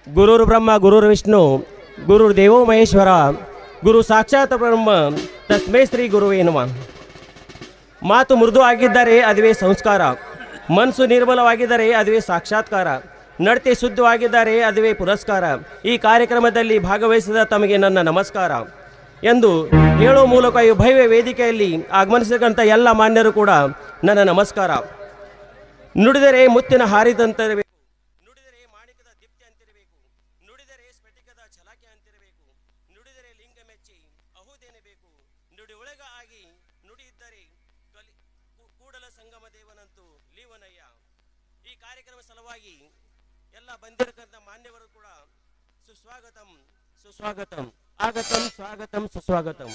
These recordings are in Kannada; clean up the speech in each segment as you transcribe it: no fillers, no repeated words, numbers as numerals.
ಗುರುರ್ ಬ್ರಹ್ಮ ಗುರುರ್ ವಿಷ್ಣು ಗುರುರ್ ದೇವೋ ಮಹೇಶ್ವರ ಗುರು ಸಾಕ್ಷಾತ್ ಬ್ರಹ್ಮ ತಸ್ಮೈ ಶ್ರೀ ಗುರುವೇ ನಮಃ. ಮಾತು ಮೃದು ಆಗಿದ್ದರೆ ಅದುವೇ ಸಂಸ್ಕಾರ, ಮನಸ್ಸು ನಿರ್ಮಲವಾಗಿದ್ದರೆ ಅದುವೇ ಸಾಕ್ಷಾತ್ಕಾರ, ನಡತೆ ಶುದ್ಧವಾಗಿದ್ದರೆ ಅದುವೇ ಪುರಸ್ಕಾರ. ಈ ಕಾರ್ಯಕ್ರಮದಲ್ಲಿ ಭಾಗವಹಿಸಿದ ತಮಗೆ ನನ್ನ ನಮಸ್ಕಾರ ಎಂದು ಹೇಳುವ ಮೂಲಕ ಈ ಭವ್ಯ ವೇದಿಕೆಯಲ್ಲಿ ಆಗಮನಿಸತಕ್ಕಂಥ ಎಲ್ಲ ಮಾನ್ಯರು ಕೂಡ ನನ್ನ ನಮಸ್ಕಾರ. ನುಡಿದರೆ ಮುತ್ತಿನ ಹಾರಿದಂತಿರಬೇಕು, ನುಡಿದರೆ ಮಾಣಿಕದ ದೀಪ್ತಿ ಅಂತಿರಬೇಕು, ನುಡಿದರೆ ಸ್ಫಟಿಕದ ಛಲಾಕೆ ಅಂತಿರಬೇಕು, ನುಡಿದರೆ ಲಿಂಗ ಮೆಚ್ಚಿ ಅಹುದೆನಬೇಕು, ನುಡಿ ಒಳಗ ಆಗಿ ನುಡಿ ಇದ್ದರೆ ಕೂಡಲ ಸಂಗಮ ದೇವನಂತೂ ಲೀವನಯ್ಯ. ಈ ಕಾರ್ಯಕ್ರಮ ಸಲುವಾಗಿ ಎಲ್ಲ ಬಂದಿರತಕ್ಕಂಥ ಮಾನ್ಯವರು ಕೂಡ ಸುಸ್ವಾಗತಂ ಸುಸ್ವಾಗತಂ ಆಗತಂ ಸ್ವಾಗತಂ ಸುಸ್ವಾಗತಂ.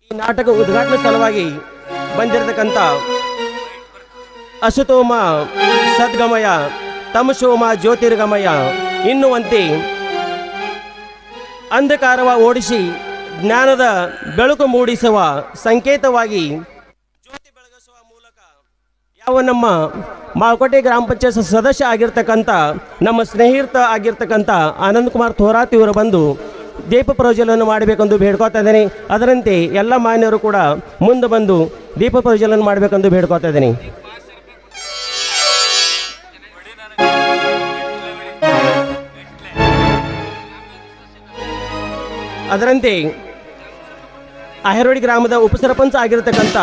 ಈ ನಾಟಕ ಉದ್ಘಾಟನೆ ಸಲುವಾಗಿ ಬಂದಿರತಕ್ಕಂಥ ಅಸುತೋಮ ಸದ್ಗಮಯ ತಮಸೋಮ ಜ್ಯೋತಿರ್ಗಮಯ ಎನ್ನುವಂತೆ ಅಂಧಕಾರವ ಓಡಿಸಿ ಜ್ಞಾನದ ಬೆಳಕು ಮೂಡಿಸುವ ಸಂಕೇತವಾಗಿ ಜ್ಯೋತಿ ಬೆಳಗಿಸುವ ಮೂಲಕ ಯಾವ ನಮ್ಮ ಮಾಲ್ಕೋಟೆ ಗ್ರಾಮ ಪಂಚಾಯತ್ ಸದಸ್ಯ ಆಗಿರ್ತಕ್ಕಂಥ ನಮ್ಮ ಸ್ನೇಹಿತ ಆಗಿರ್ತಕ್ಕಂಥ ಆನಂದ್ ಕುಮಾರ್ ಥೋರಾತ್ ಇವರು ಬಂದು ದೀಪ ಪ್ರಜ್ವಲನ ಮಾಡಬೇಕೆಂದು ಬೇಡ್ಕೋತಾ ಇದ್ದೀನಿ. ಅದರಂತೆ ಎಲ್ಲ ಮಾನ್ಯರು ಕೂಡ ಮುಂದೆ ಬಂದು ದೀಪ ಪ್ರಜ್ವಲನ ಮಾಡಬೇಕೆಂದು ಬೇಡ್ಕೋತಾ ಇದ್ದೀನಿ. ಅದರಂತೆ ಅಹರೋಡಿ ಗ್ರಾಮದ ಉಪಸರಪಂಚ ಆಗಿರತಕ್ಕಂಥ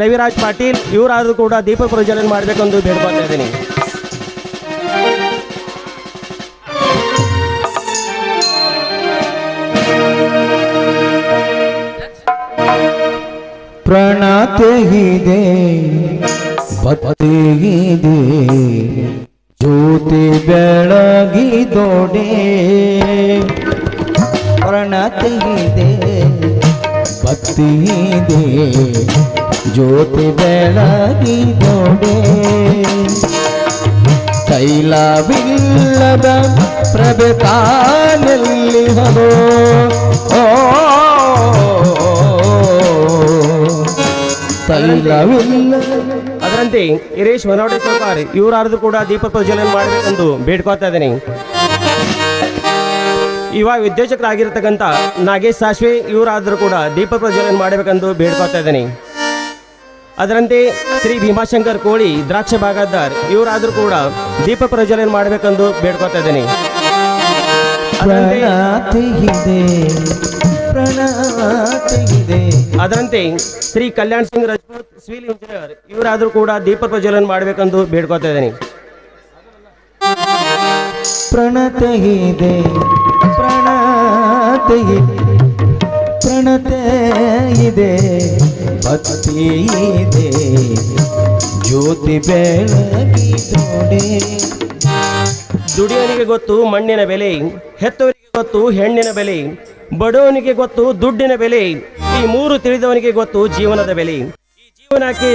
ರವಿರಾಜ್ ಪಾಟೀಲ್ ಇವರಾದರೂ ಕೂಡ ದೀಪ ಪ್ರಜ್ವಲನ ಮಾಡಬೇಕೆಂದು ಬೇಡ್ಕೋತಾ ಇದ್ದೀನಿ. ಪ್ರಣತೆಗಿದೆ ಭಕ್ತಿಗಿದೆ ಜ್ಯೋತಿ ಬೆಳಗಿದೊಡೆ, ಪ್ರಣತೆಗಿದೆ ಭಕ್ತಿಯಿದೆ ಜ್ಯೋತಿ ಬೆಳಗಿದೊಡೆ, ತೈಲವಿಲ್ಲದ ಪ್ರಭೆ ತಾನೆಲ್ಲಿ ಹರೋ ತೈಲವಿಲ್ಲ. ಅದರಂತೆ ಹಿರೇಶ್ ಮನೋಡಿ ಸರ್ಕಾರಿ ಇವರಾದ್ರೂ ಕೂಡ ದೀಪ ಪ್ರಜ್ವಲನ ಮಾಡಬೇಕೆಂದು ಬೇಡ್ಕೋತಾ ಇದ್ದೀನಿ. ಯುವ ಉದ್ದೇಶಕರಾಗಿರ್ತಕ್ಕಂಥ ನಾಗೇಶ್ ಸಾಶ್ವೆ ಇವರಾದರೂ ಕೂಡ ದೀಪ ಪ್ರಜ್ವಲನ ಮಾಡಬೇಕೆಂದು ಬೇಡ್ಕೋತಾ ಇದ್ದೀನಿ. ಅದರಂತೆ ಶ್ರೀ ಭೀಮಾಶಂಕರ್ ಕೋಳಿ ದ್ರಾಕ್ಷ ಭಾಗದಾರ್ ಇವರಾದರೂ ಕೂಡ ದೀಪ ಪ್ರಜ್ವಲನ ಮಾಡಬೇಕೆಂದು ಬೇಡ್ಕೋತಾ ಇದ್ದೀನಿ. ಅದರಂತೆ ಶ್ರೀ ಕಲ್ಯಾಣ್ ಸಿಂಗ್ ರಾಜ್ಪೂತ್ ಸಿವಿಲ್ ಇಂಜಿನಿಯರ್ ಇವರಾದರೂ ಕೂಡ ದೀಪ ಪ್ರಜ್ವಲನ ಮಾಡಬೇಕೆಂದು ಬೇಡ್ಕೋತಾ ಇದ್ದೀನಿ. ಪ್ರಣತೆಯಿದೆ ಪ್ರಣತೆಯಿದೆ ಭಕ್ತಿಯಿದೆ ಜ್ಯೋತಿ ಬೆಳಗಿದೊಡೆ. ದುಡಿಯೋನಿಗೆ ಗೊತ್ತು ಮಣ್ಣಿನ ಬೆಲೆ, ಹೆತ್ತವರಿಗೆ ಗೊತ್ತು ಹೆಣ್ಣಿನ ಬೆಲೆ, ಬಡವನಿಗೆ ಗೊತ್ತು ದುಡ್ಡಿನ ಬೆಲೆ, ಈ ಮೂರು ತಿಳಿದವನಿಗೆ ಗೊತ್ತು ಜೀವನದ ಬೆಲೆ. ಈ ಜೀವನಕ್ಕೆ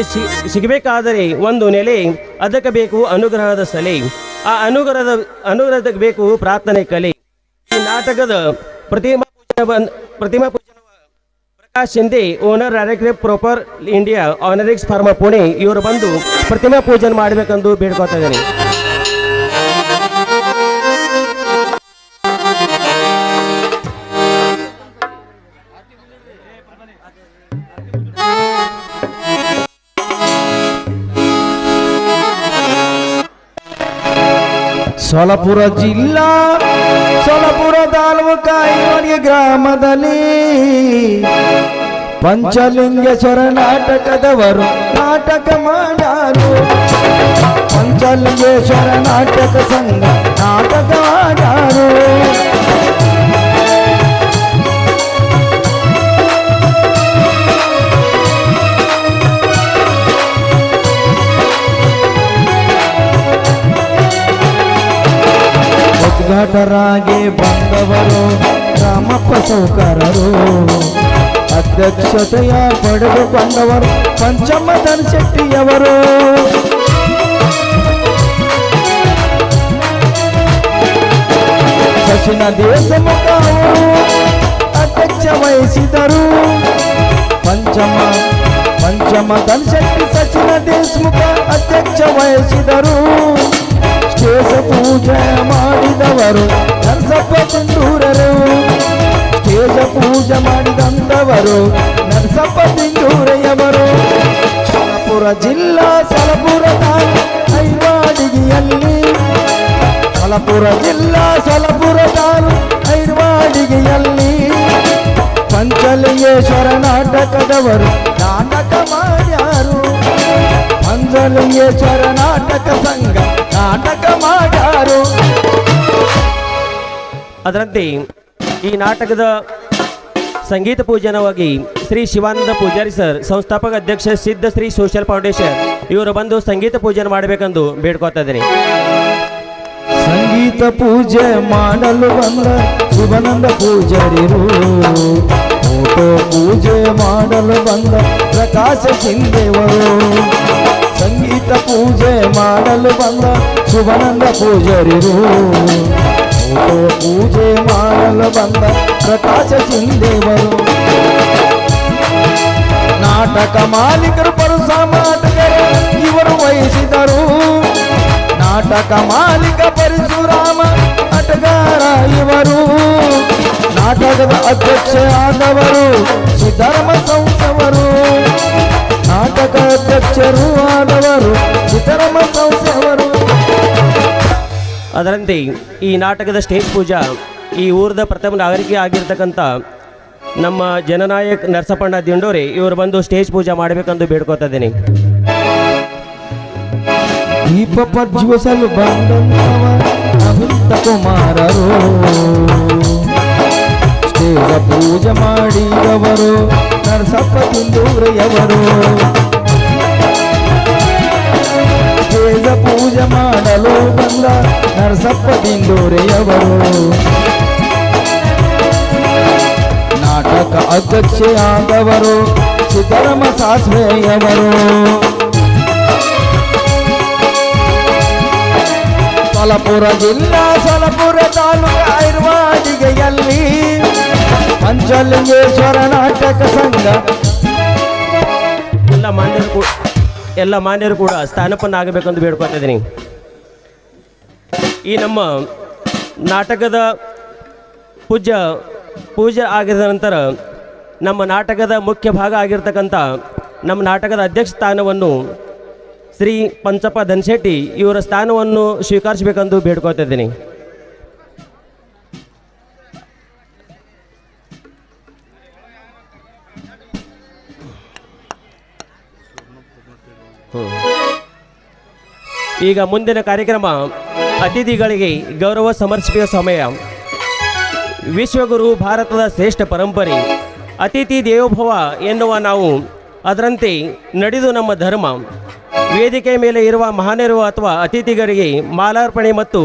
ಸಿಗಬೇಕಾದರೆ ಒಂದು ನೆಲೆ, ಅದಕ್ಕೆ ಬೇಕು ಅನುಗ್ರಹದ ಸಲೆ, ಆ ಅನುಗ್ರಹಕ್ಕೆ ಬೇಕು ಪ್ರಾರ್ಥನೆ ಕಲೆ. ಈ ನಾಟಕದ ಪ್ರತಿಮಾ ಪೂಜನ Prakash Shinde owner director proper India ಆನರಿಕ್ಸ್ ಫಾರ್ಮಾ ಪುಣೆ ಇವರು ಬಂದು ಪ್ರತಿಮಾ ಪೂಜನ ಮಾಡಬೇಕೆಂದು ಬೇಡ್ಕೋತಾ ಇದ್ದೀನಿ. ಸೋಲಾಪುರ ಜಿಲ್ಲಾ ಸೋಲಾಪುರ ತಾಲೂಕ ಐವರಿಗೆ ಗ್ರಾಮದಲ್ಲಿ ಪಂಚಲಿಂಗೇಶ್ವರ ನಾಟಕದವರು ನಾಟಕ ಮಾಡ್ಯಾರು. ಪಂಚಲಿಂಗೇಶ್ವರ ನಾಟಕ ಸಂಘ ನಾಟಕ ಮಾಡ್ಯಾರು. ಉದ್ಘಾಟರಾಗಿ ಬಂದವರು ರಾಮಪ್ಪ ಸೌಕರರು, ಅಧ್ಯಕ್ಷತೆಯ ಪಡೆದುಕೊಂಡವರು ಪಂಚಮ್ಮ ಧನಶೆಟ್ಟಿಯವರು. ಸಚಿನ ದೇಶಮುಖವು ಅಧ್ಯಕ್ಷ ವಹಿಸಿದರು. ಪಂಚಮ್ಮ ಪಂಚಮ ಧನಶೆಟ್ಟಿ ಸಚಿನ ದೇಶಮುಖ ಅಧ್ಯಕ್ಷ ವಹಿಸಿದರು. ಸ್ಟೇಜ ಪೂಜೆ ಮಾಡಿದವರು ನರಸಪ್ಪ ತಿಂಡೂರರು. ಸ್ಟೇಜ ಪೂಜೆ ಮಾಡಿದಂಥವರು ನರಸಪ್ಪ ತಿಂಡೂರೆಯವರು. ಸಲಪುರ ಜಿಲ್ಲಾ ಸಲಪುರ ತಾಲೂಕು ಐರ್ವಾಡಿಗೆಯಲ್ಲಿ ಸಲಪುರ ಜಿಲ್ಲಾ ಸಲಪುರ ತಾಲೂಕು ಐರ್ವಾಡಿಗೆಯಲ್ಲಿ ಪಂಚಲಿಂಗೇಶ್ವರ ನಾಟಕದವರು ನಾಟಕ ಮಾಡ್ಯಾರು. ಪಂಚಲಿಂಗೇಶ್ವರ ನಾಟಕ ಸಂಘ ನಾಟಕ ಮಾಡ್ಯಾರು. ಅದರಂತೆ ಈ ನಾಟಕದ ಸಂಗೀತ ಪೂಜನವಾಗಿ ಶ್ರೀ ಶಿವಾನಂದ ಪೂಜಾರಿ ಸರ್, ಸಂಸ್ಥಾಪಕ ಅಧ್ಯಕ್ಷ ಸಿದ್ಧ ಶ್ರೀ ಸೋಷಿಯಲ್ ಫೌಂಡೇಶನ್, ಇವರು ಬಂದು ಸಂಗೀತ ಪೂಜೆ ಮಾಡಬೇಕೆಂದು ಬೇಡ್ಕೊತಾ ಇದ್ದೀನಿ. ಸಂಗೀತ ಪೂಜೆ ಮಾಡಲು ಬಂದ ಶಿವಾನಂದ ಪೂಜಾರಿರು. ಫೋಟೋ ಪೂಜೆ ಮಾಡಲು ಬಂದ ಪ್ರಕಾಶ ಶಿಂದೇವರು. ಸಂಗೀತ ಪೂಜೆ ಮಾಡಲು ಬಂದ ಶಿವಾನಂದ ಪೂಜಾರಿರು. ಫೋಟೋ ಪೂಜೆ ಮಾಡಲು ಬಂದ ಪ್ರಕಾಶ ಶಿಂದೇವರು. ನಾಟಕ ಮಾಲೀಕರು ಪರಶುರಾಮರು ಇವರು ವಹಿಸಿದರು. ನಾಟಕ ಮಾಲೀಕ ಪರಶುರಾಮ ಆಟಗಾರ ಇವರು. ನಾಟಕದ ಅಧ್ಯಕ್ಷ ಆದವರು ಸಿದ್ಧರ್ಮ ಸಂಸ್ಥೆಯವರು. ನಾಟಕ ಅಧ್ಯಕ್ಷರು ಆದವರು ಸಿದ್ಧರ್ಮ ಸಂಸ್ಥೆಯವರು. ಅದರಂತೆ ಈ ನಾಟಕದ ಸ್ಟೇಜ್ ಪೂಜಾ ಈ ಊರದ ಪ್ರಥಮ ನಾಗರಿಕ ಆಗಿರ್ತಕ್ಕಂಥ ನಮ್ಮ ಜನನಾಯಕ್ ನರಸಪ್ಪಣ್ಣ ದಿಂಡೋರೆ ಇವರು ಬಂದು ಸ್ಟೇಜ್ ಪೂಜಾ ಮಾಡಬೇಕೆಂದು ಬೇಡ್ಕೊತಾ ಇದ್ದೀನಿ. ದೀಪ ಪ್ರಜ್ವಲಿಸಲು ಬಂದಂತವ ಅನಂತ ಕುಮಾರರು. ಸ್ಟೇಜ ಪೂಜೆ ಮಾಡಿದವರು ನರಸಪ್ಪ ತಿಂಡೂರೆಯವರು. ಸ್ಟೇಜ ಪೂಜೆ ಮಾಡಲು ಬಂದ ನರಸಪ್ಪ ತಿಂಡೂರೆಯವರು. ನಾಟಕ ಅಧ್ಯಕ್ಷೆಯಾದವರು ಸಿದ್ದರಾಮ ಸಾಸ್ವೆಯವರು. ಸಲಪುರ ಜಿಲ್ಲಾ ಸಲಪುರ ತಾಲೂಕು ಐರ್ವಾಡಿಗೆಯಲ್ಲಿ ಪಂಚಲಿಂಗೇಶ್ವರ ನಾಟಕ ಸಂಘ ಎಲ್ಲ ಮಾನ್ಯರು ಕೂಡ ಸ್ಥಾನಪನ್ನ ಆಗಬೇಕೆಂದು ಬೇಡ್ಕೊತಾ ಇದ್ದೀನಿ. ಈ ನಮ್ಮ ನಾಟಕದ ಪೂಜೆ ಆಗಿದ ನಂತರ ನಮ್ಮ ನಾಟಕದ ಮುಖ್ಯ ಭಾಗ ಆಗಿರ್ತಕ್ಕಂಥ ನಮ್ಮ ನಾಟಕದ ಅಧ್ಯಕ್ಷ ಸ್ಥಾನವನ್ನು ಶ್ರೀ ಪಂಚಪ್ಪ ಧನಶೆಟ್ಟಿ ಇವರ ಸ್ಥಾನವನ್ನು ಸ್ವೀಕರಿಸಬೇಕೆಂದು ಬೇಡ್ಕೊತಾ ಇದ್ದೀನಿ. ಈಗ ಮುಂದಿನ ಕಾರ್ಯಕ್ರಮ ಅತಿಥಿಗಳಿಗೆ ಗೌರವ ಸಮರ್ಪಿಸುವ ಸಮಯ. ವಿಶ್ವಗುರು ಭಾರತದ ಶ್ರೇಷ್ಠ ಪರಂಪರೆ ಅತಿಥಿ ದೇವೋಭವ ಎನ್ನುವ ನಾವು ಅದರಂತೆ ನಡೆದು ನಮ್ಮ ಧರ್ಮ. ವೇದಿಕೆ ಮೇಲೆ ಇರುವ ಮಹಾನರು ಅಥವಾ ಅತಿಥಿಗಳಿಗೆ ಮಾಲಾರ್ಪಣೆ ಮತ್ತು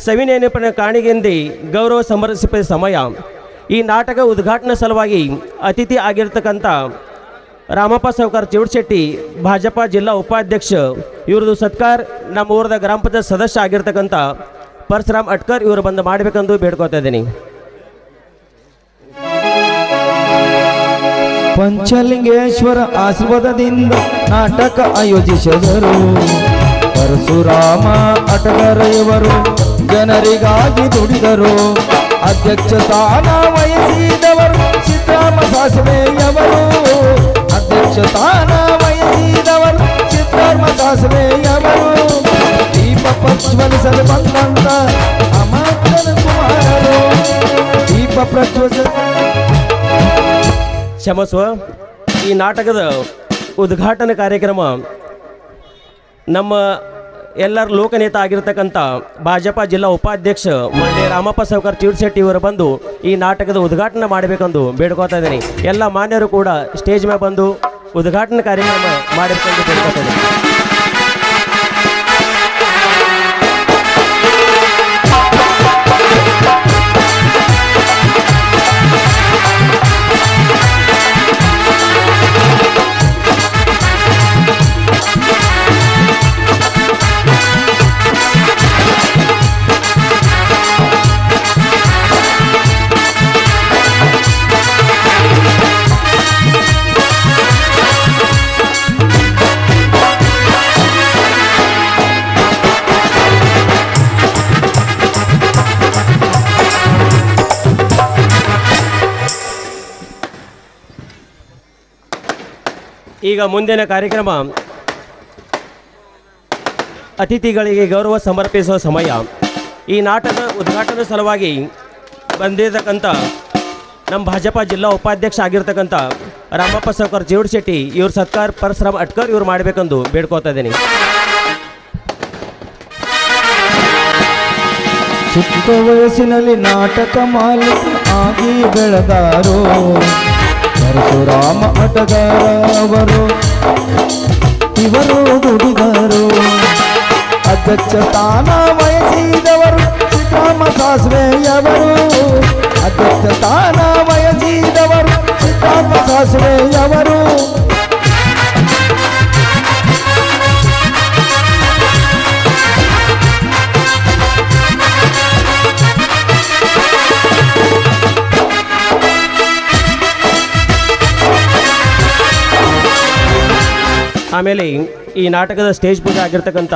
ಸವಿನೆನಪಿನ ಕಾಣಿಕೆಂದೇ ಗೌರವ ಸಮರ್ಪಿಸುವ ಸಮಯ. ಈ ನಾಟಕ ಉದ್ಘಾಟನಾ ಸಲುವಾಗಿ ಅತಿಥಿ ಆಗಿರ್ತಕ್ಕಂಥ ರಾಮಪ್ಪ ಸಾವ್ಕಾರ್ ಚಿವಟಶೆಟ್ಟಿ ಭಾಜಪ ಜಿಲ್ಲಾ ಉಪಾಧ್ಯಕ್ಷ ಇವ್ರದ್ದು ಸತ್ಕಾರ ನಮ್ಮ ಊರದ ಗ್ರಾಮ ಪಂಚಾಯತ್ ಸದಸ್ಯ ಆಗಿರ್ತಕ್ಕಂಥ ಪರಶುರಾಮ್ ಅಟ್ಕರ್ ಇವರು ಬಂದು ಮಾಡಬೇಕೆಂದು ಬೇಡ್ಕೊತಾ ಇದ್ದೀನಿ. ಪಂಚಲಿಂಗೇಶ್ವರ ಆಶೀರ್ವಾದದಿಂದ ನಾಟಕ ಆಯೋಜಿಸಿದರು. ಪರಶುರಾಮ ಅಟಗರ ಇವರು ಜನರಿಗಾಗಿ ದುಡಿದರು. ಅಧ್ಯಕ್ಷ ಸ್ಥಾನ ವಹಿಸಿದವರು ಸಿದ್ದರಾಮ ಸಾಸ್ವೆಯವರು. ಅಧ್ಯಕ್ಷ ಸ್ಥಾನ ವಹಿಸಿದವರು ಸಿದ್ದರಾಮ ಸಾಸ್ವೆಯವರು. ದೀಪ ಪ್ರಜ್ವಲಿಸಲು ಬಂದಂತ ಅಮರ್ಜನ ಕುಮಾರರು. ದೀಪ ಪ್ರಜ್ವಲಿಸಲು ಕ್ಷಮಸ್ವ. ಈ ನಾಟಕದ ಉದ್ಘಾಟನಾ ಕಾರ್ಯಕ್ರಮ ನಮ್ಮ ಎಲ್ಲರ ಲೋಕನೇತ ಆಗಿರ್ತಕ್ಕಂಥ ಭಾಜಪ ಜಿಲ್ಲಾ ಉಪಾಧ್ಯಕ್ಷ ಮಾನ್ಯ ರಾಮಪ್ಪ ಸಾವ್ಕಾರ್ ಚಿವಟಶೆಟ್ಟಿ ಇವರು ಬಂದು ಈ ನಾಟಕದ ಉದ್ಘಾಟನೆ ಮಾಡಬೇಕೆಂದು ಬೇಡ್ಕೊತಾ ಇದ್ದೀನಿ. ಎಲ್ಲ ಮಾನ್ಯರು ಕೂಡ ಸ್ಟೇಜ್ ಮೇಲೆ ಬಂದು ಉದ್ಘಾಟನಾ ಕಾರ್ಯಕ್ರಮ ಮಾಡಬೇಕೆಂದು ಬೇಡ್ಕೊತಾ ಇದ್ದೀನಿ. ಈಗ ಮುಂದಿನ ಕಾರ್ಯಕ್ರಮ ಅತಿಥಿಗಳಿಗೆ ಗೌರವ ಸಮರ್ಪಿಸುವ ಸಮಯ. ಈ ನಾಟಕದ ಉದ್ಘಾಟನೆ ಸಲುವಾಗಿ ಬಂದಿರತಕ್ಕಂಥ ನಮ್ಮ ಭಾಜಪ ಜಿಲ್ಲಾ ಉಪಾಧ್ಯಕ್ಷ ಆಗಿರ್ತಕ್ಕಂಥ ರಾಮಪ್ಪ ಸಾವ್ಕಾರ್ ಜೀವಡ್ ಶೆಟ್ಟಿ ಇವ್ರ ಸತ್ಕಾರ ಪರಶುರಾಮ್ ಅಟ್ಕರ್ ಇವ್ರು ಮಾಡಬೇಕೆಂದು ಬೇಡ್ಕೋತಾ ಇದ್ದೀನಿ. ಚಿಕ್ಕ ವಯಸ್ಸಿನಲ್ಲಿ ನಾಟಕ ಮಾಲೀಕ ಆಗಿ ಬೆಳೆದಾರು ಪರಶುರಾಮ ಅಟಗಾರ ಅವರು. ಇವರು ದುಡಿದರು ಅಧ್ಯಕ್ಷ ಸ್ಥಾನ ವಹಿಸಿದವರು ಸಿದ್ದರಾಮ ಸಾಸ್ವೆಯವರು. ಅಧ್ಯಕ್ಷ ಸ್ಥಾನ ವಹಿಸಿದವರು ಸಿದ್ದರಾಮ ಸಾಸ್ವೆಯವರು. ಆಮೇಲೆ ಈ ನಾಟಕದ ಸ್ಟೇಜ್ ಪೂಜೆ ಆಗಿರ್ತಕ್ಕಂಥ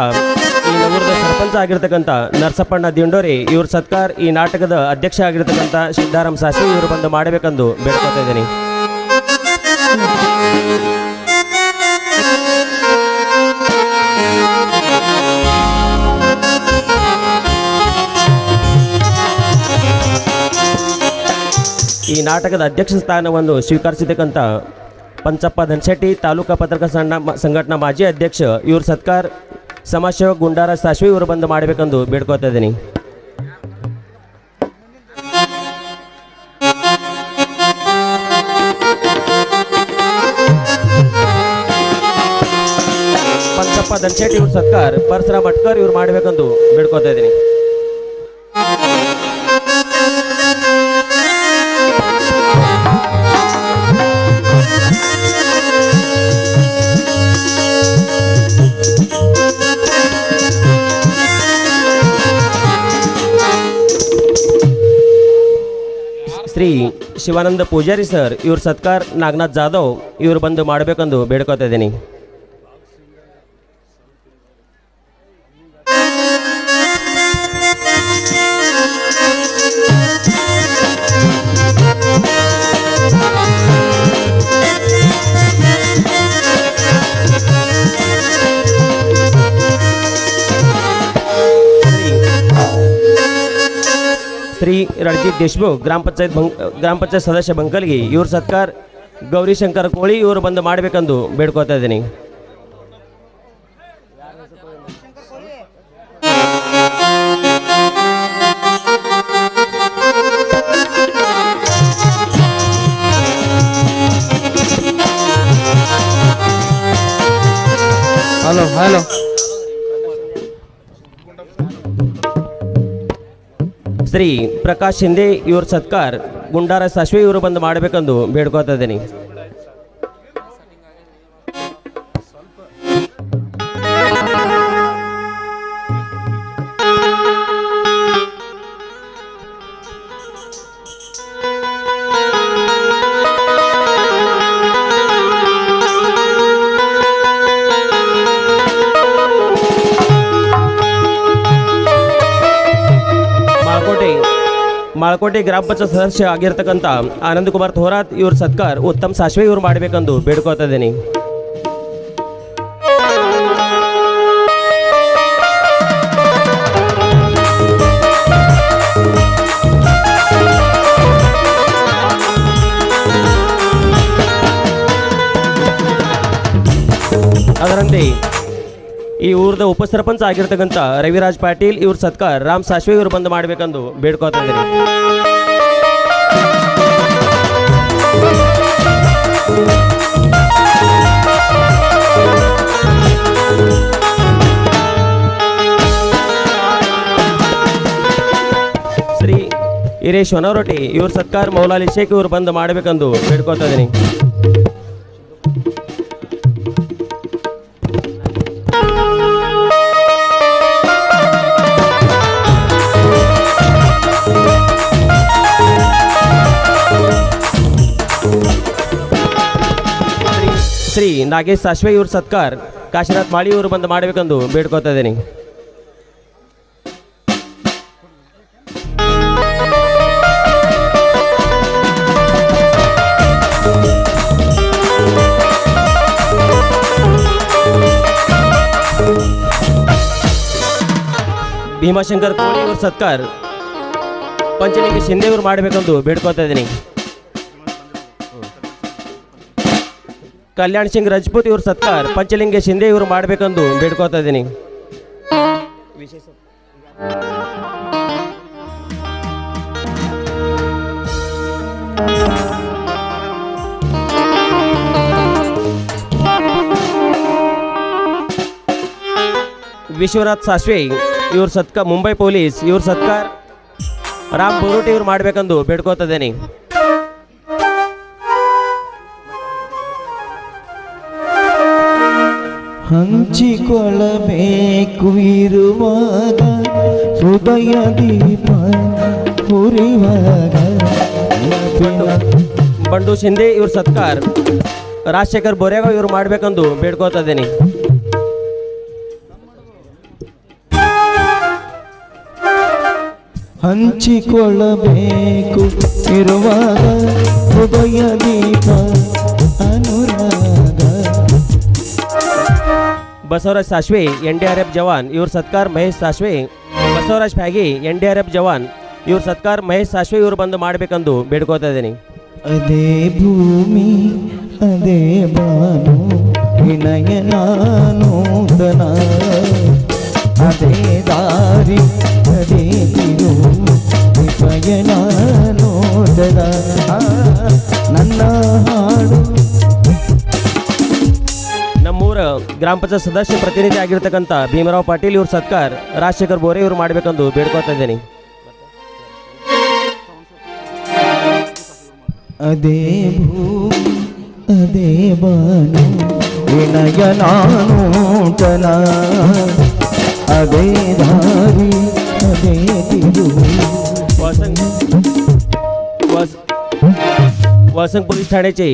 ಈ ನಗರದ ಸರ್ಪಂಚ ಆಗಿರ್ತಕ್ಕಂಥ ನರಸಪ್ಪಣ್ಣ ದಿಂಡೋರಿ ಇವ್ರ ಸತ್ಕಾರ ಈ ನಾಟಕದ ಅಧ್ಯಕ್ಷ ಆಗಿರ್ತಕ್ಕಂಥ ಸಿದ್ದಾರಾಮ್ ಸಾಸ್ವಿ ಇವರು ಬಂದು ಮಾಡಬೇಕೆಂದು ಬೇಡ್ಕೊತಾ ಇದ್ದೀನಿ. ಈ ನಾಟಕದ ಅಧ್ಯಕ್ಷ ಸ್ಥಾನವನ್ನು ಸ್ವೀಕರಿಸಿರ್ತಕ್ಕಂಥ ಪಂಚಪ್ಪ ಧನ್ಶೆಟ್ಟಿ ತಾಲೂಕಾ ಪತ್ರಕರ್ತ ಸಂಘಟನಾ ಮಾಜಿ ಅಧ್ಯಕ್ಷ ಇವ್ರ ಸತ್ಕಾರ ಸಮಾಜ ಸೇವಕ ಗುಂಡಾರ ಸಾಸ್ವಿ ಇವರು ಬಂದು ಮಾಡಬೇಕೆಂದು ಬೇಡ್ಕೋತಾ ಇದ್ದೀನಿ. ಪಂಚಪ್ಪ ಧನ್ಶೆಟ್ಟಿ ಇವ್ರ ಸತ್ಕಾರ ಪರಶುರಾಮ್ ಅಟ್ಕರ್ ಇವ್ರು ಮಾಡಬೇಕೆಂದು ಬೇಡ್ಕೋತಾ ಇದ್ದೀನಿ. ಶ್ರೀ ಶಿವಾನಂದ ಪೂಜಾರಿ ಸರ್ ಇವ್ರ ಸತ್ಕಾರ ನಾಗನಾಥ್ ಜಾಧವ್ ಇವರು ಬಂದು ಮಾಡಬೇಕೆಂದು ಬೇಡ್ಕೋತಾ ಇದ್ದೀನಿ. ಶ್ರೀ ರಣಜಿತ್ ದೇಶಮುಖ್ ಗ್ರಾಮ ಪಂಚಾಯತ್ ಸದಸ್ಯ ಬಂಕಲ್ಗಿ ಇವ್ರ ಸತ್ಕಾರ ಗೌರಿಶಂಕರ್ ಕೋಳಿ ಇವರು ಬಂದು ಮಾಡಬೇಕೆಂದು ಬೇಡ್ಕೋತಾ ಇದ್ದೀನಿ. ಹಲೋ ಹಲೋ ಶ್ರೀ ಪ್ರಕಾಶ್ ಶಿಂದೆ ಇವ್ರ ಸತ್ಕಾರ ಗುಂಡಾರ ಸಾಸ್ವಿ ಇವರು ಬಂದು ಮಾಡಬೇಕೆಂದು ಬೇಡ್ಕೋತಾ ಇದ್ದೀನಿ. ಮಾಳಕೋಟೆ ಗ್ರಾಮ ಪಂಚಾಯತ್ ಸದಸ್ಯ ಆಗಿರ್ತಕ್ಕಂಥ ಆನಂದ್ ಕುಮಾರ್ ಥೋರಾತ್ ಇವ್ರ ಸತ್ಕಾರ ಉತ್ತಮ್ ಸಾಸ್ವೆ ಇವರು ಮಾಡಬೇಕೆಂದು ಬೇಡ್ಕೋತಾ ಇದ್ದೀನಿ. ಅದರಂತೆ ಈ ಊರದ ಉಪಸರ್ಪಂಚ್ ಆಗಿರ್ತಕ್ಕಂಥ ರವಿರಾಜ್ ಪಾಟೀಲ್ ಇವ್ರ ಸತ್ಕಾರ ರಾಮ್ ಸಾಸ್ವೆ ಇವರು ಬಂದು ಮಾಡಬೇಕೆಂದು ಬೇಡ್ಕೋತಾ ಇದ್ದೀನಿ. ಶ್ರೀ ಹಿರೇಶ್ ವನವರೊಟ್ಟಿ ಇವ್ರ ಸತ್ಕಾರ ಮೌಲಾಲಿ ಶೇಖ್ ಇವರು ಬಂದು ಮಾಡಬೇಕೆಂದು ಬೇಡ್ಕೋತಾ ಇದ್ದೀನಿ. ಶ್ರೀ ನಾಗೇಶ್ ಸಾಸ್ವೆ ಇವ್ರ ಸತ್ಕಾರ ಕಾಶಿನಾಥ್ ಮಾಳಿ ಇವರು ಬಂದು ಮಾಡಬೇಕೆಂದು ಬೇಡ್ಕೋತಾ ಇದ್ದೀನಿ. ಭೀಮಾಶಂಕರ್ ಕೋಳಿ ಇವ್ರ ಸತ್ಕಾರ ಪಂಚಲಿಂಗಿ ಶಿಂದೆ ಇವ್ರು ಮಾಡಬೇಕಂದು ಬೇಡ್ಕೋತಾ ಇದ್ದೀನಿ. ಕಲ್ಯಾಣ್ ಸಿಂಗ್ ರಜಪೂತ್ ಇವ್ರ ಸತ್ಕಾರ ಪಂಚಲಿಂಗಿ ಶಿಂದೆ ಇವ್ರು ಮಾಡಬೇಕಂದು ಬೇಡ್ಕೋತಾ ಇದ್ದೀನಿ. ವಿಶ್ವನಾಥ್ ಸಾಸ್ವೆ ಇವ್ರ ಸತ್ಕಾರ ಮುಂಬೈ ಪೊಲೀಸ್ ಇವ್ರ ಸತ್ಕಾರ ರಾಮ್ ಬೋರೋಟಿ ಇವ್ರು ಮಾಡಬೇಕಂದು ಬೇಡ್ಕೋತಾ ಇದ್ದೀನಿ. ಹಂಚಿಕೊಳ್ಳಬೇಕು ಇರುವಾಗ ಹೃದಯ ದೀಪ ಉರಿವಾಗ. ಬಂಡು ಶಿಂದೆ ಇವ್ರ ಸತ್ಕಾರ ರಾಜಶೇಖರ್ ಬೋರೇಗಾವ್ ಇವ್ರು ಮಾಡಬೇಕಂದು ಬೇಡ್ಕೋತಾ ಇದ್ದೀನಿ. ಹಂಚಿಕೊಳ್ಳಬೇಕು ಇರುವಾಗ ಹೃದಯ ದೀಪ ಅನುರಾಗ. ಬಸವರಾಜ್ ಸಾಶ್ವೆ NDRF ಜವಾನ್ ಇವ್ರ ಸತ್ಕಾರ ಮಹೇಶ್ ಸಾಶ್ವೆ ಬಸವರಾಜ್ ಫ್ಯಾಗಿ NDRF ಜವಾನ್ ಇವ್ರ ಸತ್ಕಾರ ಮಹೇಶ್ ಸಾಶ್ವೆ ಇವ್ರು ಬಂದು ಮಾಡಬೇಕಂದು ಬೇಡ್ಕೋತಾ ಇದ್ದೀನಿ. ಅದೇ ಭೂಮಿ ಅದೇ ಬಾನು ವಿನಯನ ನೂತನ, ಅದೇ ದಾರಿ ಅದೇ ತಿರು ವಿಪಯನ ನೋಡದ ನನ್ನ ಹಾಡು. ನಮ್ಮೂರ ಗ್ರಾಮ ಪಂಚಾಯತ್ ಸದಸ್ಯ ಪ್ರತಿನಿಧಿ ಆಗಿರ್ತಕ್ಕಂಥ ಭೀಮರಾವ್ ಪಾಟೀಲ್ ಇವ್ರ ಸತ್ಕಾರ ರಾಜಶೇಖರ್ ಬೋರೆ ಇವ್ರು ಮಾಡಬೇಕಂದು ಬೇಡ್ಕೋತಾ ಇದ್ದೀನಿ. ಅದೇ ಭೂಮಿ ಅದೇ ಬಾನು ವಿನಯನ ನೂತನ, ಅದೇ ದಾರಿ ಅದೇ ತಿರು. वासंग पोलीस ठाण्याचे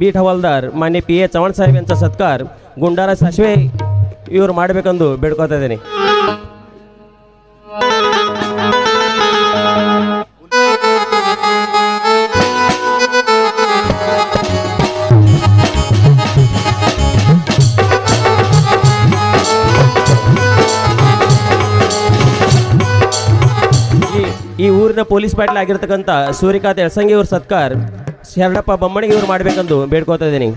बीट हवालदार मान्य PA चव्हाण साहेब यांचा सत्कार गुंडाराज साश्वे इवर ಮಾಡಬೇಕೆಂದು ಬೇಡ್ಕೋತಾ ಇದ್ದೀನಿ. ಈ ಊರಿನ ಪೊಲೀಸ್ ಪಾಟೀಲ್ ಆಗಿರತಕ್ಕಂಥ ಸೂರ್ಯಕಾಂತ್ ಎಳಸಂಗಿ ಇವ್ರ ಸತ್ಕಾರ ಶರಣಪ್ಪ ಬೊಮ್ಮಣಿಗೆ ಇವ್ರು ಮಾಡಬೇಕೆಂದು ಬೇಡ್ಕೋತಾ ಇದ್ದೀನಿ.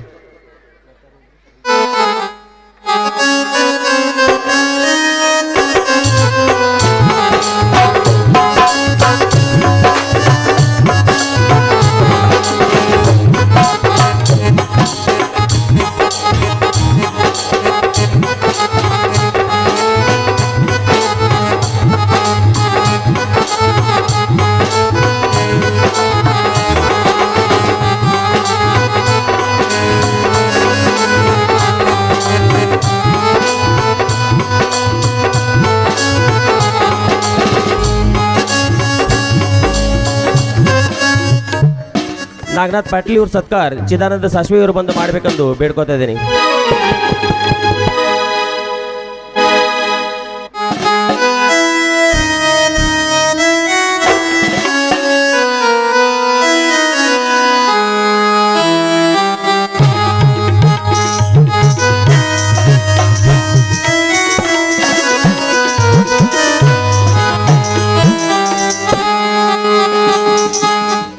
ನಾಗನಾಥ್ ಪಾಟೀಲ್ ಇವ್ರ ಸತ್ಕಾರ ಚಿದಾನಂದ ಸಾಶ್ವೆ ಇವರು ಬಂದು ಮಾಡಬೇಕೆಂದು ಬೇಡ್ಕೋತಾ ಇದ್ದೀನಿ.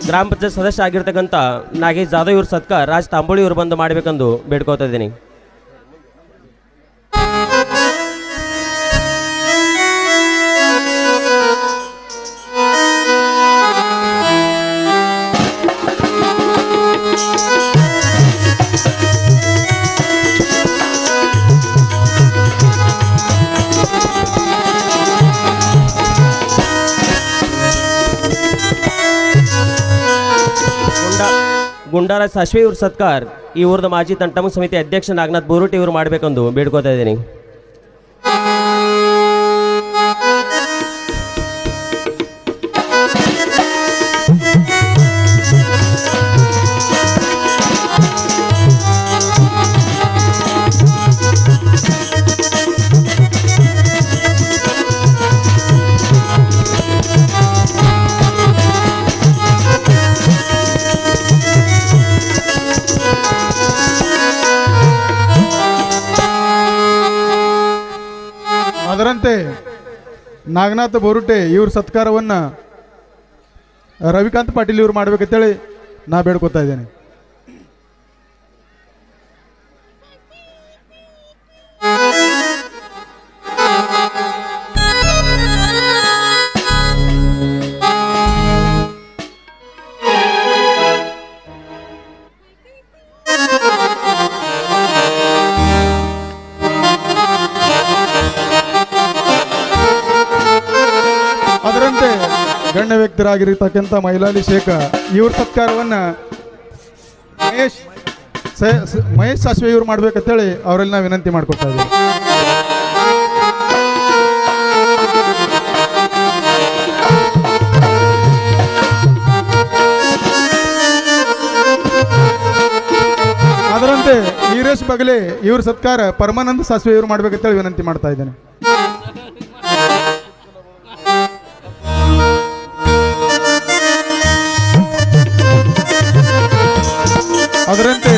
ಗ್ರಾಮ ಪಂಚಾಯತ್ ಸದಸ್ಯ ಆಗಿರ್ತಕ್ಕಂಥ ನಾಗೇಶ್ ಜಾಧವ್ ಇವ್ರ ಸತ್ಕಾರ ರಾಜ್ ತಾಂಬೋಳಿ ಇವರು ಬಂದು ಮಾಡಬೇಕೆಂದು ಬೇಡ್ಕೋತಾ ಇದ್ದೀನಿ. ಗುಂಡಾರಾಜ್ ಸಾಶ್ವೆ ಇವ್ರ ಸತ್ಕಾರ ಈ ಊರದ ಮಾಜಿ ತಂಟಮ ಸಮಿತಿ ಅಧ್ಯಕ್ಷ ನಾಗನಾಥ್ ಬೋರೋಟಿ ಇವರು ಮಾಡಬೇಕೆಂದು ಬೇಡ್ಕೋತಾ ಇದ್ದೀನಿ. ಅದರಂತೆ ನಾಗನಾಥ ಬೋರುಟೆ ಇವ್ರ ಸತ್ಕಾರವನ್ನು ರವಿಕಾಂತ್ ಪಾಟೀಲ್ ಇವ್ರು ಮಾಡ್ಬೇಕಂತೇಳಿ ನಾ ಬೇಡ್ಕೊತಾ ಇದ್ದೇನೆ. ಅದರಂತೆ ಗಣ್ಯ ವ್ಯಕ್ತರಾಗಿರ್ತಕ್ಕಂಥ ಮೈಲಾಲಿ ಶೇಖ ಇವ್ರ ಸತ್ಕಾರವನ್ನು ಮಹೇಶ್ ಸಾಸ್ವೆ ಇವ್ರು ಮಾಡ್ಬೇಕಂತೇಳಿ ಅವರಲ್ಲಿ ನಾವು ವಿನಂತಿ ಮಾಡ್ಕೊತಾ ಇದ್ದೀವಿ. ಅದರಂತೆ ಈರೇಶ್ ಬಗಲೆ ಇವ್ರ ಸತ್ಕಾರ ಪರಮಾನಂದ ಸಾಸ್ವೆ ಇವ್ರು ಮಾಡ್ಬೇಕಂತೇಳಿ ವಿನಂತಿ ಮಾಡ್ತಾ ಇದ್ದೇನೆ. ಅದರಂತೆ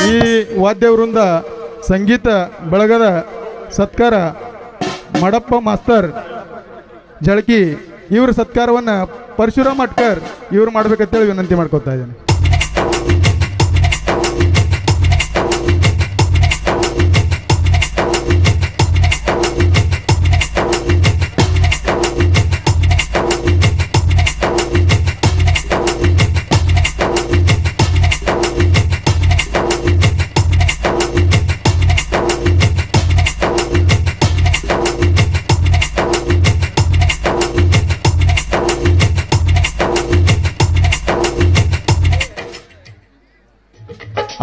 ಈ ವಾದ್ಯವೃಂದ ಸಂಗೀತ ಬಳಗದ ಸತ್ಕಾರ ಮಡಪ್ಪ ಮಾಸ್ತರ್ ಜಳಕಿ ಇವ್ರ ಸತ್ಕಾರವನ್ನು ಪರಶುರಾಮ್ ಅಟ್ಕರ್ ಇವ್ರು ಮಾಡ್ಬೇಕಂತೇಳಿ ವಿನಂತಿ ಮಾಡ್ಕೊತಾ ಇದ್ದೇನೆ.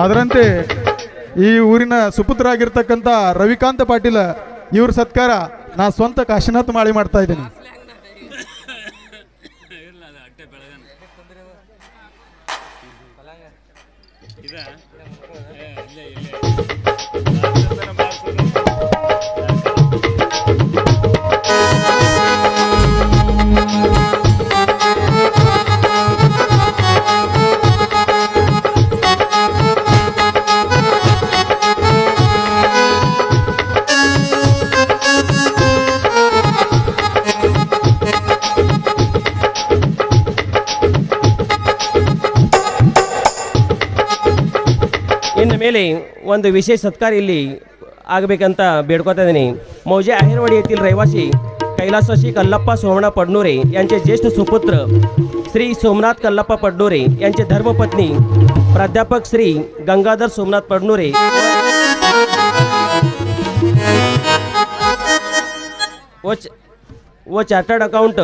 ಅದರಂತೆ ಈ ಊರಿನ ಸುಪುತ್ರರಾಗಿರ್ತಕ್ಕಂಥ ರವಿಕಾಂತ್ ಪಾಟೀಲ ಇವ್ರ ಸತ್ಕಾರ ನಾ ಸ್ವಂತ ಕಾಶಿನಾಥ್ ಮಾಳಿ ಮಾಡ್ತಾ ಇದ್ದೀನಿ. इन्न ಮೇಲೆ ಒಂದು विशेष सत्कार ಇಲ್ಲಿ ಆಗಬೇಕಂತ ಬೇಡ್ಕೊತಾ इದ್ದೀನಿ. मौजे आहेरवाडी येथील रहिवासी कैलासवासी कल्लप्पा सोमनाथ पडणुरे यांचे ज्येष्ठ सुपुत्र श्री सोमनाथ कल्लप्पा पडणुरे यांचे धर्मपत्नी प्राध्यापक श्री गंगाधर सोमनाथ पडणुरे व चार्टर्ड अकाउंट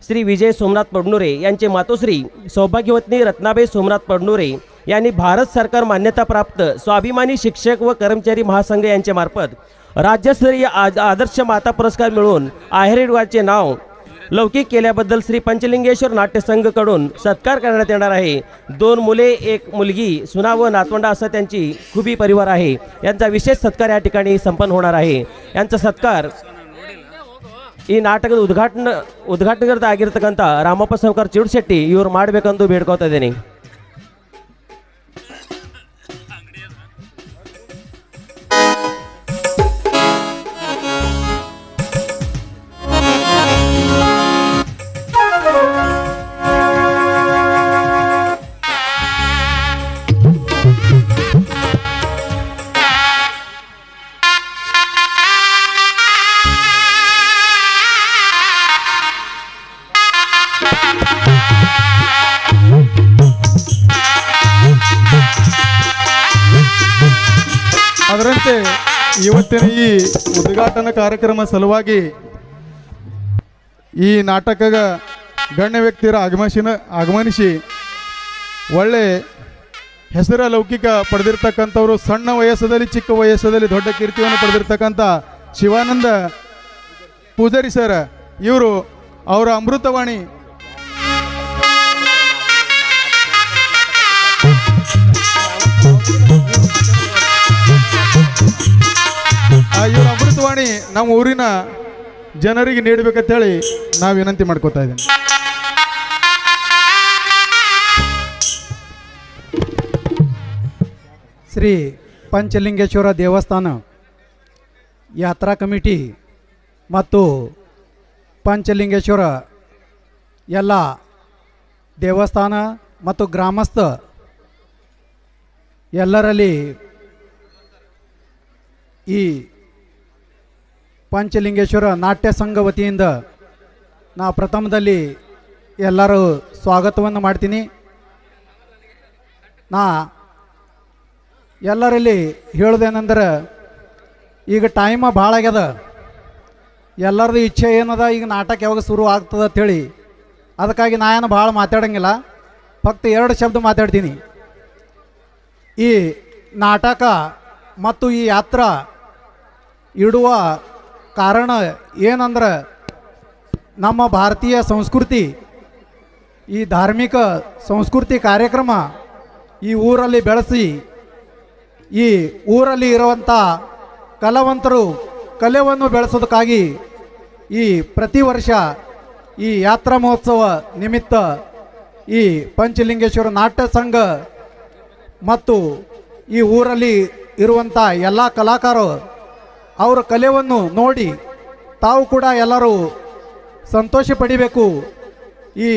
श्री विजय सोमनाथ पडणुरे यांचे मातोश्री सौभाग्यवती रत्नाबाई सोमनाथ पडणुरे यांनी भारत सरकार मान्यताप्राप्त स्वाभिमानी शिक्षक व कर्मचारी महासंघ यांच्या मार्फत राज्यस्तरीय आदर्श माता पुरस्कार मिळवून आहेरवाडीचे नाव लौकिक केल्याबद्दल श्री पंचलिंगेश्वर नाट्य संघकडून सत्कार करण्यात येणार आहे. 2 मुले 1 मुलगी सुना व नातवंड असा त्यांची खुबी परिवार आहे. यांचा विशेष सत्कार या ठिकाणी संपन्न होणार आहे. यांचा सत्कार ಈ ನಾಟಕದ ಉದ್ಘಾಟಕರು ಆಗಿರತಕ್ಕಂಥ ರಾಮಪ್ಪ ಸಾವ್ಕಾರ್ ಚಿಡ್ಶೆಟ್ಟಿ ಇವರು ಮಾಡಬೇಕೆಂದು ಬೇಡ್ಕೋತಾ ಇದ್ದೀನಿ. ಅದರಂತೆ ಇವತ್ತಿನ ಈ ಉದ್ಘಾಟನಾ ಕಾರ್ಯಕ್ರಮ ಸಲುವಾಗಿ ಈ ನಾಟಕದ ಗಣ್ಯ ವ್ಯಕ್ತಿಯರ ಆಗಮನಿಸಿ ಒಳ್ಳೆ ಹೆಸರ ಲೌಕಿಕ ಪಡೆದಿರ್ತಕ್ಕಂಥವರು, ಸಣ್ಣ ವಯಸ್ಸದಲ್ಲಿ ಚಿಕ್ಕ ವಯಸ್ಸಲ್ಲಿ ದೊಡ್ಡ ಕೀರ್ತಿಯನ್ನು ಪಡೆದಿರ್ತಕ್ಕಂಥ ಶಿವಾನಂದ ಪೂಜಾರಿ ಸರ್ ಇವರು ಅವರ ಅಮೃತವಾಣಿ ಇವರ ಅಮೃತವಾಣಿ ನಮ್ಮ ಊರಿನ ಜನರಿಗೆ ನೀಡಬೇಕಂತೇಳಿ ನಾವು ವಿನಂತಿ ಮಾಡ್ಕೋತಾ ಇದ್ದೀನಿ. ಶ್ರೀ ಪಂಚಲಿಂಗೇಶ್ವರ ದೇವಸ್ಥಾನ ಯಾತ್ರಾ ಕಮಿಟಿ ಮತ್ತು ಪಂಚಲಿಂಗೇಶ್ವರ ಎಲ್ಲ ದೇವಸ್ಥಾನ ಮತ್ತು ಗ್ರಾಮಸ್ಥ ಎಲ್ಲರಲ್ಲಿ ಈ ಪಂಚಲಿಂಗೇಶ್ವರ ನಾಟ್ಯ ಸಂಘ ವತಿಯಿಂದ ನಾ ಪ್ರಥಮದಲ್ಲಿ ಎಲ್ಲರೂ ಸ್ವಾಗತವನ್ನು ಮಾಡ್ತೀನಿ. ನಾ ಎಲ್ಲರಲ್ಲಿ ಹೇಳೋದೇನೆಂದ್ರೆ ಈಗ ಟೈಮ ಭಾಳ ಆಗ್ಯದ. ಎಲ್ಲರದು ಇಚ್ಛೆ ಏನದ ಈಗ ನಾಟಕ ಯಾವಾಗ ಶುರು ಆಗ್ತದೆ ಅಂಥೇಳಿ, ಅದಕ್ಕಾಗಿ ನಾ ಏನು ಭಾಳ ಮಾತಾಡೋಂಗಿಲ್ಲ, ಫಕ್ತ 2 ಶಬ್ದ ಮಾತಾಡ್ತೀನಿ. ಈ ನಾಟಕ ಮತ್ತು ಈ ಯಾತ್ರಾ ಇಡುವ ಕಾರಣ ಏನಂದ್ರೆ ನಮ್ಮ ಭಾರತೀಯ ಸಂಸ್ಕೃತಿ, ಈ ಧಾರ್ಮಿಕ ಸಂಸ್ಕೃತಿ ಕಾರ್ಯಕ್ರಮ ಈ ಊರಲ್ಲಿ ಬೆಳೆಸಿ ಈ ಊರಲ್ಲಿ ಇರುವಂಥ ಕಲಾವಂತರು ಕಲೆಯನ್ನು ಬೆಳೆಸೋದಕ್ಕಾಗಿ ಈ ಪ್ರತಿ ವರ್ಷ ಈ ಯಾತ್ರಾ ಮಹೋತ್ಸವ ನಿಮಿತ್ತ ಈ ಪಂಚಲಿಂಗೇಶ್ವರ ನಾಟ್ಯ ಸಂಘ ಮತ್ತು ಈ ಊರಲ್ಲಿ ಇರುವಂಥ ಎಲ್ಲ ಕಲಾಕಾರರು ಅವರ ಕಲೆಯನ್ನು ನೋಡಿ ತಾವು ಕೂಡ ಎಲ್ಲರೂ ಸಂತೋಷ ಪಡಿಬೇಕು. ಈ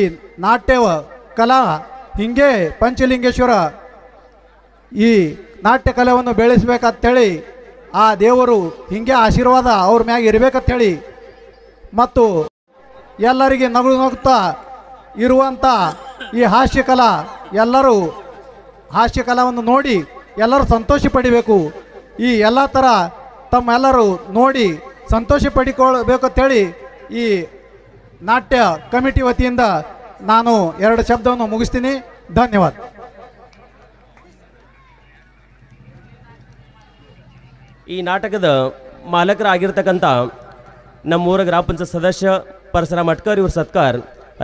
ನಾಟ್ಯ ಕಲಾ ಹೀಗೆ ಪಂಚಲಿಂಗೇಶ್ವರ ಈ ನಾಟ್ಯ ಕಲೆಯನ್ನು ಬೆಳೆಸಬೇಕಂತೇಳಿ ಆ ದೇವರು ಹೀಗೆ ಆಶೀರ್ವಾದ ಅವ್ರ ಮ್ಯಾಗ ಇರಬೇಕಂತೇಳಿ ಮತ್ತು ಎಲ್ಲರಿಗೆ ನಗುತ್ತಾ ಇರುವಂಥ ಈ ಹಾಸ್ಯಕಲಾ ಎಲ್ಲರೂ ಹಾಸ್ಯಕಲಾವನ್ನು ನೋಡಿ ಎಲ್ಲರೂ ಸಂತೋಷ ಪಡಿಬೇಕು. ಈ ಎಲ್ಲ ಥರ ತಮ್ಮೆಲ್ಲರೂ ನೋಡಿ ಸಂತೋಷ ಪಡಿಕೊಳ್ಬೇಕಂತೇಳಿ ಈ ನಾಟ್ಯ ಕಮಿಟಿ ವತಿಯಿಂದ ನಾನು 2 ಶಬ್ದವನ್ನು ಮುಗಿಸ್ತೀನಿ. ಧನ್ಯವಾದ. ಈ ನಾಟಕದ ಮಾಲಕರಾಗಿರ್ತಕ್ಕಂಥ ನಮ್ಮೂರ ಗ್ರಾಮ ಪಂಚಾಯತ್ ಸದಸ್ಯ ಪರಶುರಾಮ್ ಮಟ್ಕರ್ ಇವ್ರ ಸತ್ಕಾರ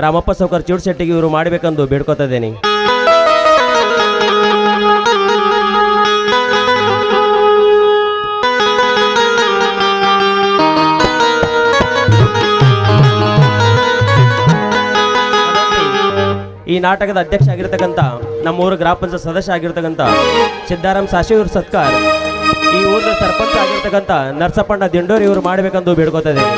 ರಾಮಪ್ಪ ಸೌಕರ್ ಚೂಡ್ಶೆಟ್ಟಿಗೆ ಇವರು ಮಾಡಬೇಕೆಂದು ಬೇಡ್ಕೊತಾ ಇದ್ದೇನೆ. ಈ ನಾಟಕದ ಅಧ್ಯಕ್ಷ ಆಗಿರ್ತಕ್ಕಂಥ ನಮ್ಮೂರ ಗ್ರಾಮ ಪಂಚಾಯತ್ ಸದಸ್ಯ ಆಗಿರ್ತಕ್ಕಂಥ ಸಿದ್ದಾರಾಮ್ ಸಾಶಿ ಇವ್ರ ಸತ್ಕಾರ ಈ ಊರಿನ ಸರ್ಪಂಚ ಆಗಿರ್ತಕ್ಕಂಥ ನರಸಪ್ಪಣ್ಣ ದಿಂಡೋರಿ ಇವರು ಮಾಡಬೇಕೆಂದು ಬೇಡ್ಕೊತಾ ಇದ್ದೇನೆ.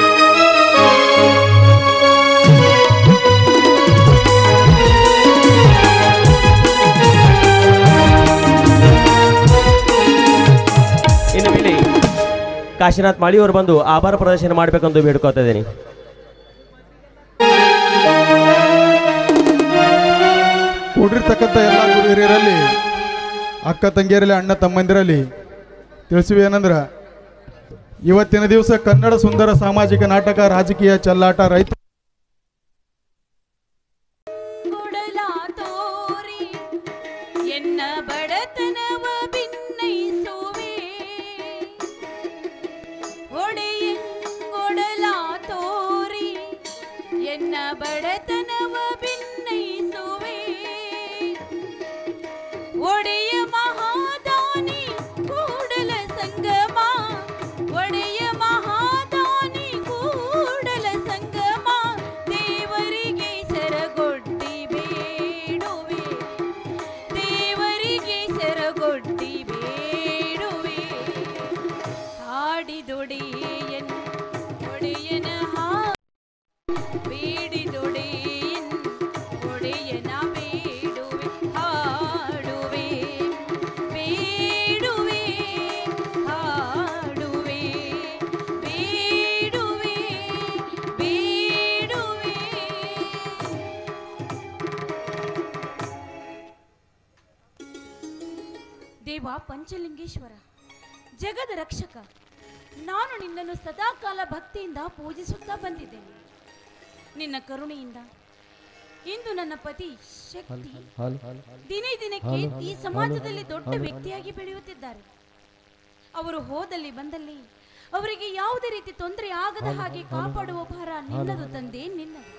ಇನ್ನು ಮೇಲೆ ಕಾಶಿನಾಥ್ ಮಾಳಿಯವರು ಬಂದು ಆಭಾರ ಪ್ರದರ್ಶನ ಮಾಡಬೇಕೆಂದು ಬೇಡ್ಕೊತಾ ಇದ್ದೀನಿ. ಕೂಡಿರ್ತಕ್ಕಂಥ ಎಲ್ಲ ಗುರು ಹಿರಿಯರಲ್ಲಿ, ಅಕ್ಕ ತಂಗಿಯರಲ್ಲಿ, ಅಣ್ಣ ತಮ್ಮಂದಿರಲ್ಲಿ ತಿಳಿಸುವೇನೆಂದ್ರೆ ಇವತ್ತಿನ ದಿವಸ ಕನ್ನಡ ಸುಂದರ ಸಾಮಾಜಿಕ ನಾಟಕ, ರಾಜಕೀಯ ಚೆಲ್ಲಾಟ, ರೈತ ಬಡತನವ ಭಿನ್ನೈಸುವೆ ಒಡೆಯ ಮಹಾದಾನಿ ಕೂಡಲ ಸಂಗಮ ಒಡೆಯ ಮಹಾದಾನಿ ಕೂಡಲ ಸಂಗಮ ದೇವರಿಗೆ ಸರಗೊಡ್ಡಿ ಬೇಡುವೆ ದೇವರಿಗೆ ಸರಗೊಡ್ಡಿ ಬೇಡುವೆ ಹಾಡಿದೊಡೆಯನ್ ಒಡೆಯನ ಬೇಡಿದೊಡೆಯನ್ ಒಡೆಯನ ಬೇಡುವೆ ಹಾಡುವೆ ಬೇಡುವೆ ಹಾಡುವೆ ಬೇಡುವೆ ಬೇಡುವೆ. ದೇವ ಪಂಚಲಿಂಗೇಶ್ವರ, ಜಗದ ರಕ್ಷಕ, ನಾನು ನಿನ್ನನ್ನು ಸದಾಕಾಲ ಭಕ್ತಿಯಿಂದ ಪೂಜಿಸುತ್ತಾ ಬಂದಿದ್ದೇನೆ. ನಿನ್ನ ಕರುಣೆಯಿಂದ ಇಂದು ನನ್ನ ಪತಿ ಶಕ್ತಿ ದಿನೇ ದಿನಕ್ಕೆ ಈ ಸಮಾಜದಲ್ಲಿ ದೊಡ್ಡ ವ್ಯಕ್ತಿಯಾಗಿ ಬೆಳೆಯುತ್ತಿದ್ದಾರೆ. ಅವರು ಹೋದಲ್ಲಿ ಬಂದಲ್ಲಿ ಅವರಿಗೆ ಯಾವುದೇ ರೀತಿ ತೊಂದರೆ ಆಗದ ಹಾಗೆ ಕಾಪಾಡುವ ಭಾರ ನಿನ್ನದು ತಂದೆ, ನಿನ್ನದು.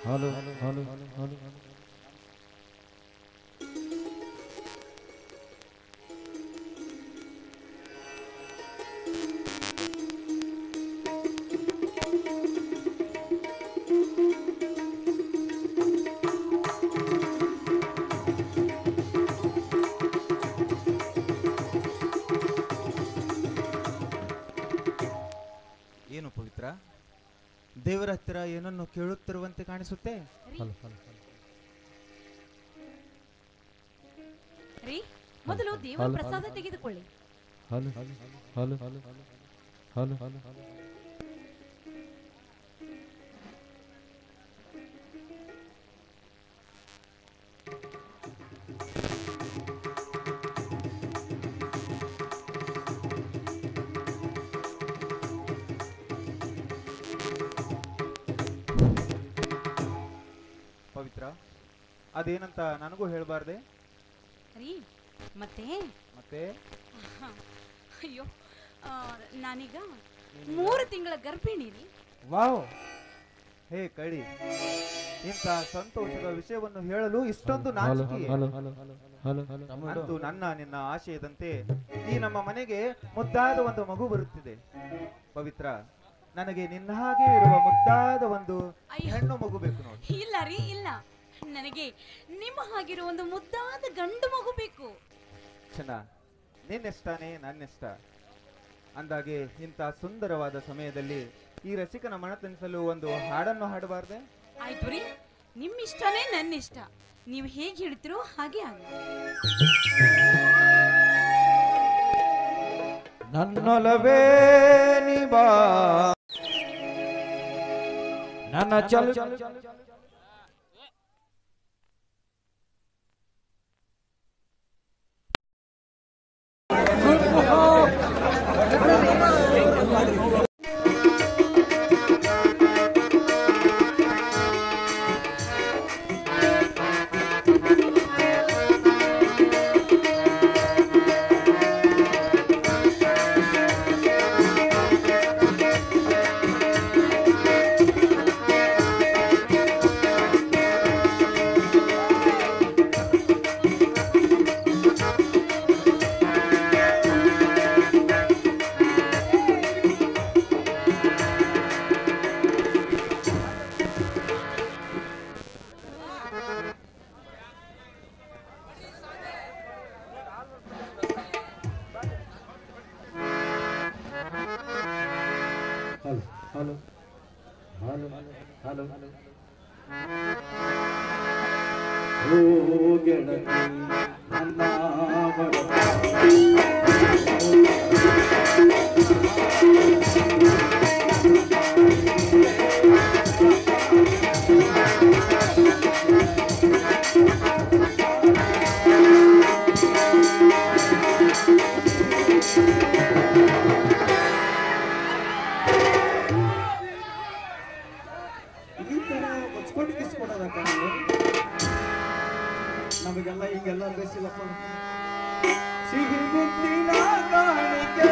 ದೇವರ ಹತ್ತಿರ ಏನನ್ನು ಕೇಳುತ್ತಿರುವಂತೆ ಕಾಣಿಸುತ್ತೆ. ರೀ, ಮೊದಲು ದೇವರ ಪ್ರಸಾದ ತೆಗೆದುಕೊಳ್ಳಿ. ಪವಿತ್ರ, ಅದೇನಂತ ನನಗೂ ಹೇಳಬಾರ್ದೆ? ರೀ, ಮತ್ತೆ ಮತ್ತೆ ಅಯ್ಯೋ, ನಾನೀಗ 3 ತಿಂಗಳ ಗರ್ಭಿಣಿ ರೀ. ವಾವ್, ಹೇ ಕಳಿ, ಇಂಥ ಸಂತೋಷದ ವಿಷಯವನ್ನು ಹೇಳಲು ಇಷ್ಟೊಂದು ನಾಚಿಕೆಯೇ? ಅಂತೂ ನಿನ್ನ ಆಶಯದಂತೆ ಈ ನಮ್ಮ ಮನೆಗೆ ಮುದ್ದಾದ ಒಂದು ಮಗು ಬರುತ್ತಿದೆ. ಪವಿತ್ರ, ನನಗೆ ನಿನ್ನ ಹಾಗೆ ಇರುವ ಮುದ್ದಾದ ಒಂದು ಹೆಣ್ಣು ಮಗು ಬೇಕು ನೋಡಿ. ಇಲ್ಲ ರೀ, ಇಲ್ಲ, ನನಗೆ ನಿಮ್ಮ ಹಾಗಿರೋ ಒಂದು ಮುದ್ದಾದ ಗಂಡು ಮಗು ಬೇಕು. ಚೆನ್ನ, ನಿನ್ನೆಷ್ಟಾನೇ ನನ್ನೆಷ್ಟ. ಅಂದಾಗೆ ಇಂಥ ಸುಂದರವಾದ ಸಮಯದಲ್ಲಿ ಈ ರಸಿಕನ ಮನತನಿಸಲು ಒಂದು ಹಾಡನ್ನು ಹಾಡಬಾರ್ದೆ? ಆಯ್ತು ರೀ, ನಿಮ್ಮ ಇಷ್ಟನೇ ನನ್ನ ಇಷ್ಟ. ನೀವು ಹೇಗೆ ಹೇಳ್ತಿರೋ ಹಾಗೆ ಆಗ. ನನ್ನೊಲವೇ ನಿಬಾ ನನ್ನ ಚಲ ನಮಗೆಲ್ಲ ಈಗೆಲ್ಲ ಬೇಸಿಲ್ಲಪ್ಪ. ಸಿಹಿ ಮುತ್ತಿನ ಕಾಣಿಕೆ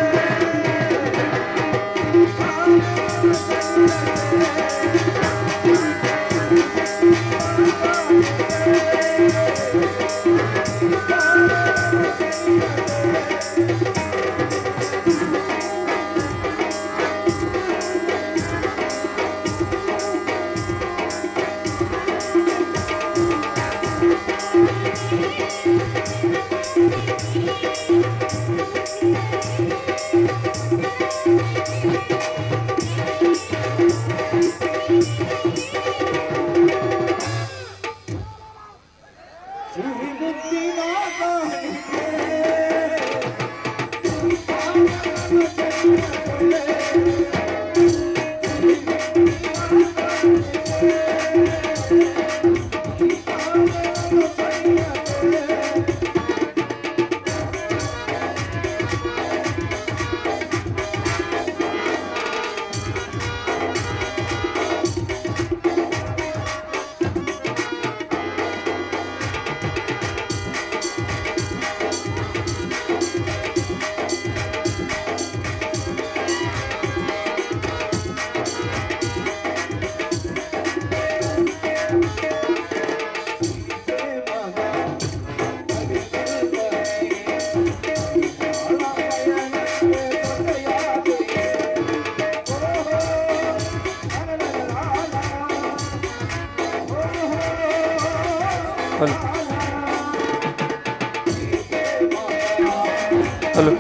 ಹಲೋ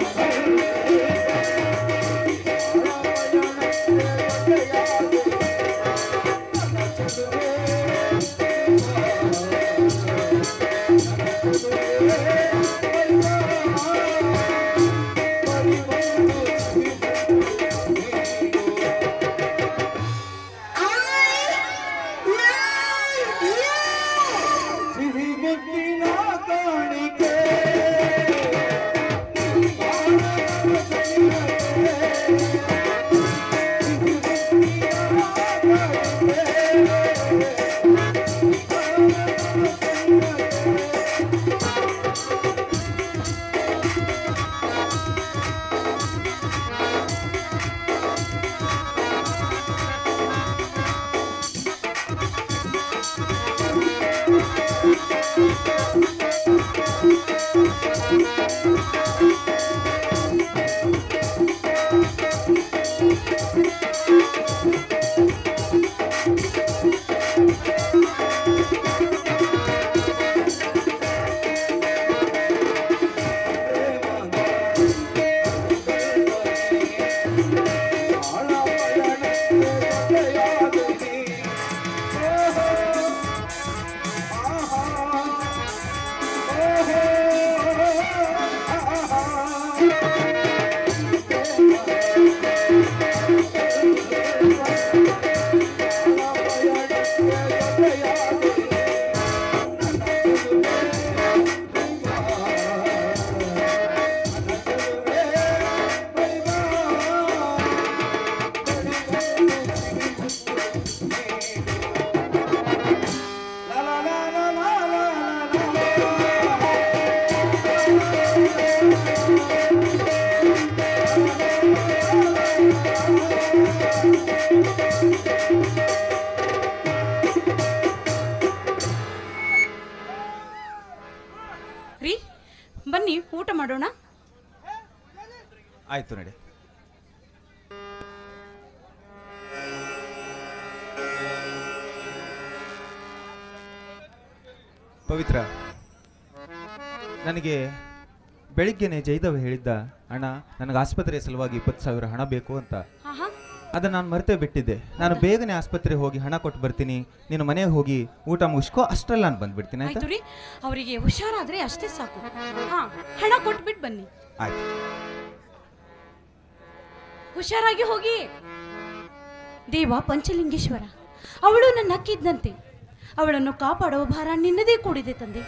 ಮುತ್ತಿನ ಕಾಣಿಕೆ ರೀ ಬನ್ನಿ ಊಟ ಮಾಡೋಣ. ಆಯ್ತು ನಡಿ. ಪವಿತ್ರ, ನನಗೆ ಬೆಳಿಗ್ಗೆನೆ ಜೈದವ್ ಹೇಳಿದ್ದ, ಅಣ್ಣ ನನಗೆ ಆಸ್ಪತ್ರೆಯ ಸಲುವಾಗಿ 20,000 ಹಣ ಬೇಕು ಅಂತ. ಆಹಾ, ಅದನ್ನು ನಾನು ಮರೆತೇ ಬಿಟ್ಟಿದ್ದೆ. ನಾನು ಬೇಗನೆ ಆಸ್ಪತ್ರೆಗೆ ಹೋಗಿ ಹಣ ಕೊಟ್ಟು ಬರ್ತೀನಿ, ನೀನು ಮನೆಗೆ ಹೋಗಿ ಊಟ ಮುಗಿಸ್ಕೋ, ಅಷ್ಟರಲ್ಲಿ ನಾನು ಬಂದ್ಬಿಡ್ತೀನಿ. ಆಯ್ತಾ? ಆಯ್ತು ರೀ, ಅವರಿಗೆ ಹುಷಾರಾದ್ರೆ ಅಷ್ಟೇ ಸಾಕು. ಹಾ, ಹಣ ಕೊಟ್ಬಿಟ್ಟು ಬನ್ನಿ. ಆಯ್ತು. ಹುಷಾರಾಗಿ ಹೋಗಿ. ದೇವ ಪಂಚಲಿಂಗೇಶ್ವರ, ಅವಳು ನನ್ನ ಅಕ್ಕಿದ್ದಂತೆ, ಅವಳನ್ನು ಕಾಪಾಡುವ ಭಾರ ನಿನ್ನದೇ ಕೂಡಿದೆ ತಂದೆ.